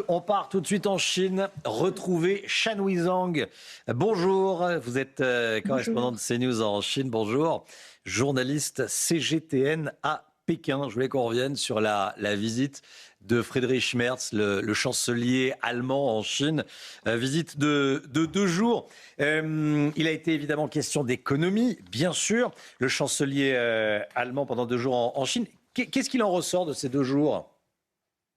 On part tout de suite en Chine, retrouver Shan Huizang. Bonjour, vous êtes correspondant de CNews en Chine, bonjour. Journaliste CGTN à Pékin. Je voulais qu'on revienne sur la visite de Friedrich Merz, le chancelier allemand en Chine. Visite de 2 jours. Il a été évidemment question d'économie, bien sûr. Le chancelier allemand pendant 2 jours en Chine. Qu'est-ce qu'il en ressort de ces 2 jours ?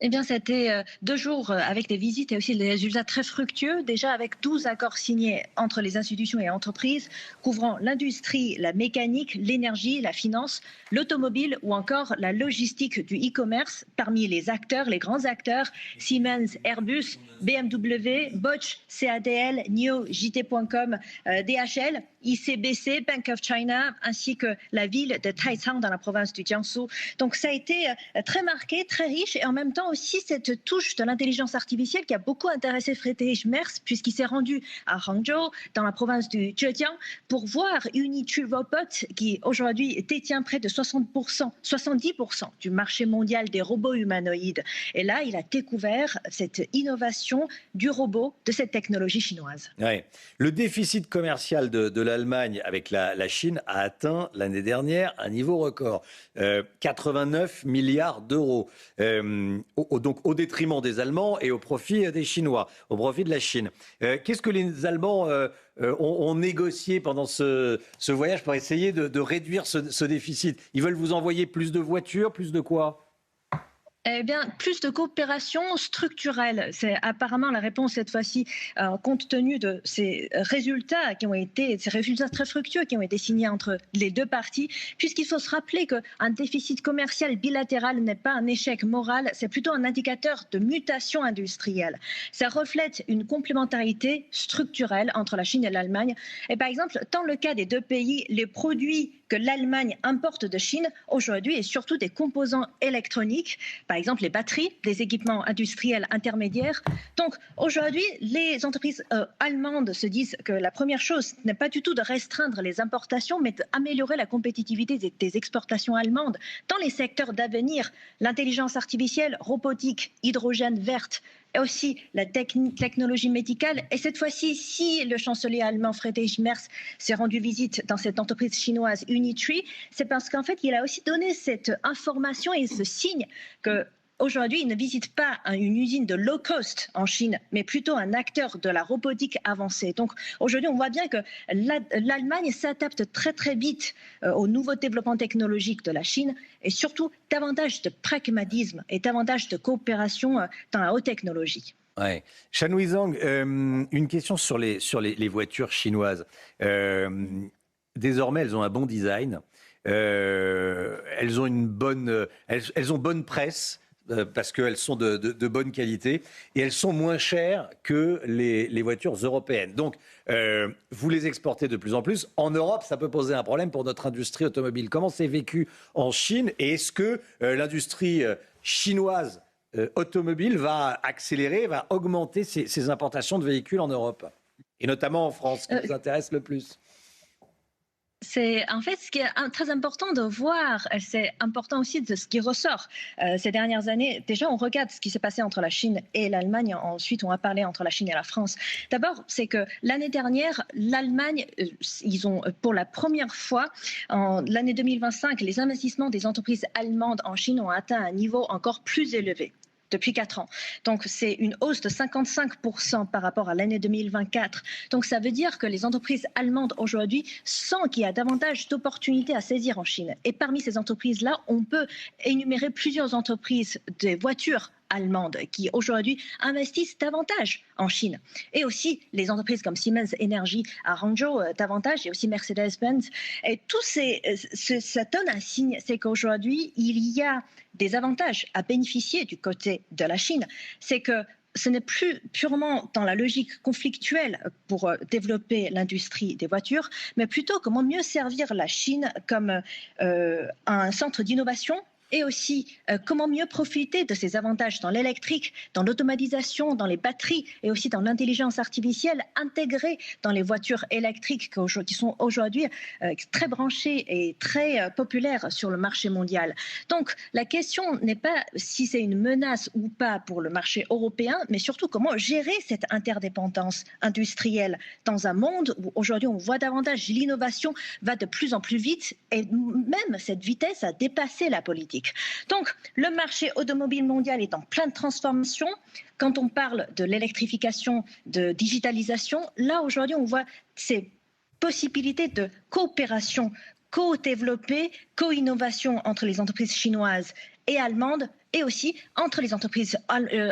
Eh bien, c'était 2 jours avec des visites et aussi des résultats très fructueux, déjà avec 12 accords signés entre les institutions et entreprises, couvrant l'industrie, la mécanique, l'énergie, la finance, l'automobile ou encore la logistique du e-commerce. Parmi les acteurs, les grands acteurs, Siemens, Airbus, BMW, Bosch, CATL, NIO, JT.com, DHL, ICBC, Bank of China, ainsi que la ville de Taicang dans la province du Jiangsu. Donc ça a été très marqué, très riche et en même temps aussi cette touche de l'intelligence artificielle qui a beaucoup intéressé Friedrich Merz puisqu'il s'est rendu à Hangzhou dans la province du Zhejiang pour voir Unitree Robot qui aujourd'hui détient près de 70% du marché mondial des robots humanoïdes. Et là, il a découvert cette innovation du robot, de cette technologie chinoise. Ouais. Le déficit commercial de l'Allemagne avec la Chine a atteint l'année dernière un niveau record, 89 milliards d'euros, donc au détriment des Allemands et au profit des Chinois, au profit de la Chine. Qu'est-ce que les Allemands ont négocié pendant ce voyage pour essayer de réduire ce déficit ? Ils veulent vous envoyer plus de voitures, plus de quoi ? Eh bien, plus de coopération structurelle. C'est apparemment la réponse cette fois-ci, compte tenu de ces résultats très fructueux qui ont été signés entre les deux parties, puisqu'il faut se rappeler qu'un déficit commercial bilatéral n'est pas un échec moral, c'est plutôt un indicateur de mutation industrielle. Ça reflète une complémentarité structurelle entre la Chine et l'Allemagne. Et par exemple, dans le cas des deux pays, les produits que l'Allemagne importe de Chine aujourd'hui et surtout des composants électroniques, par exemple les batteries, des équipements industriels intermédiaires. Donc aujourd'hui, les entreprises allemandes se disent que la première chose n'est pas du tout de restreindre les importations, mais d'améliorer la compétitivité des exportations allemandes dans les secteurs d'avenir, l'intelligence artificielle, robotique, hydrogène verte, et aussi la technologie médicale. Et cette fois-ci, si le chancelier allemand Friedrich Merz s'est rendu visite dans cette entreprise chinoise Unitree, c'est parce qu'en fait, il a aussi donné cette information et ce signe que aujourd'hui, il ne visite pas une usine de low cost en Chine, mais plutôt un acteur de la robotique avancée. Donc aujourd'hui, on voit bien que l'Allemagne s'adapte très très vite aux nouveaux développements technologiques de la Chine et surtout davantage de pragmatisme et davantage de coopération dans la haute technologie. Ouais. Shan Huizang, une question sur les voitures chinoises. Désormais, elles ont un bon design. Elles ont bonne presse. Parce qu'elles sont de bonne qualité et elles sont moins chères que les voitures européennes. Donc, vous les exportez de plus en plus. En Europe, ça peut poser un problème pour notre industrie automobile. Comment c'est vécu en Chine et est-ce que l'industrie chinoise automobile va accélérer, va augmenter ses importations de véhicules en Europe ? Et notamment en France, qui nous intéresse le plus. C'est en fait ce qui est très important de voir, c'est important aussi de ce qui ressort ces dernières années. Déjà, on regarde ce qui s'est passé entre la Chine et l'Allemagne. Ensuite, on va parler entre la Chine et la France. D'abord, c'est que l'année dernière, l'Allemagne, ils ont pour la première fois, en l'année 2025, les investissements des entreprises allemandes en Chine ont atteint un niveau encore plus élevé depuis 4 ans. Donc, c'est une hausse de 55% par rapport à l'année 2024. Donc, ça veut dire que les entreprises allemandes aujourd'hui sentent qu'il y a davantage d'opportunités à saisir en Chine. Et parmi ces entreprises-là, on peut énumérer plusieurs entreprises de voitures allemandes qui aujourd'hui investissent davantage en Chine. Et aussi les entreprises comme Siemens Energy à Hangzhou davantage, et aussi Mercedes-Benz. Et tout ça donne un signe, c'est qu'aujourd'hui, il y a des avantages à bénéficier du côté de la Chine. C'est que ce n'est plus purement dans la logique conflictuelle pour développer l'industrie des voitures, mais plutôt comment mieux servir la Chine comme un centre d'innovation et aussi comment mieux profiter de ces avantages dans l'électrique, dans l'automatisation, dans les batteries et aussi dans l'intelligence artificielle intégrée dans les voitures électriques qui sont aujourd'hui très branchées et très populaires sur le marché mondial. Donc la question n'est pas si c'est une menace ou pas pour le marché européen, mais surtout comment gérer cette interdépendance industrielle dans un monde où aujourd'hui on voit davantage l'innovation va de plus en plus vite et même cette vitesse a dépassé la politique. Donc le marché automobile mondial est en pleine transformation. Quand on parle de l'électrification, de digitalisation, là aujourd'hui on voit ces possibilités de coopération, co-développée, co-innovation entre les entreprises chinoises et allemandes et aussi entre les entreprises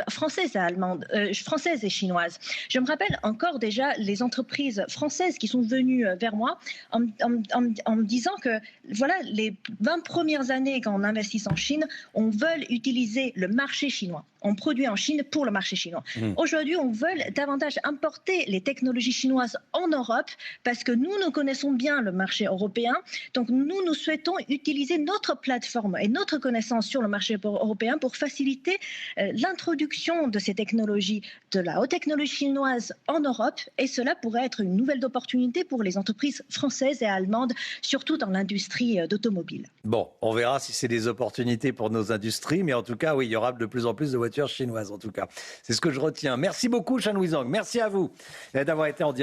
françaises et chinoises. Je me rappelle encore déjà les entreprises françaises qui sont venues vers moi en me disant que voilà, les 20 premières années quand on investit en Chine, on veut utiliser le marché chinois. On produit en Chine pour le marché chinois. Aujourd'hui, on veut davantage importer les technologies chinoises en Europe parce que nous connaissons bien le marché européen. Donc nous souhaitons utiliser notre plateforme et notre connaissance sur le marché européen pour faciliter l'introduction de ces technologies, de la haute technologie chinoise en Europe. Et cela pourrait être une nouvelle opportunité pour les entreprises françaises et allemandes, surtout dans l'industrie d'automobile. Bon, on verra si c'est des opportunités pour nos industries, mais en tout cas, oui, il y aura de plus en plus de voitures chinoises, en tout cas. C'est ce que je retiens. Merci beaucoup, Shan Weizong. Merci à vous d'avoir été en direct.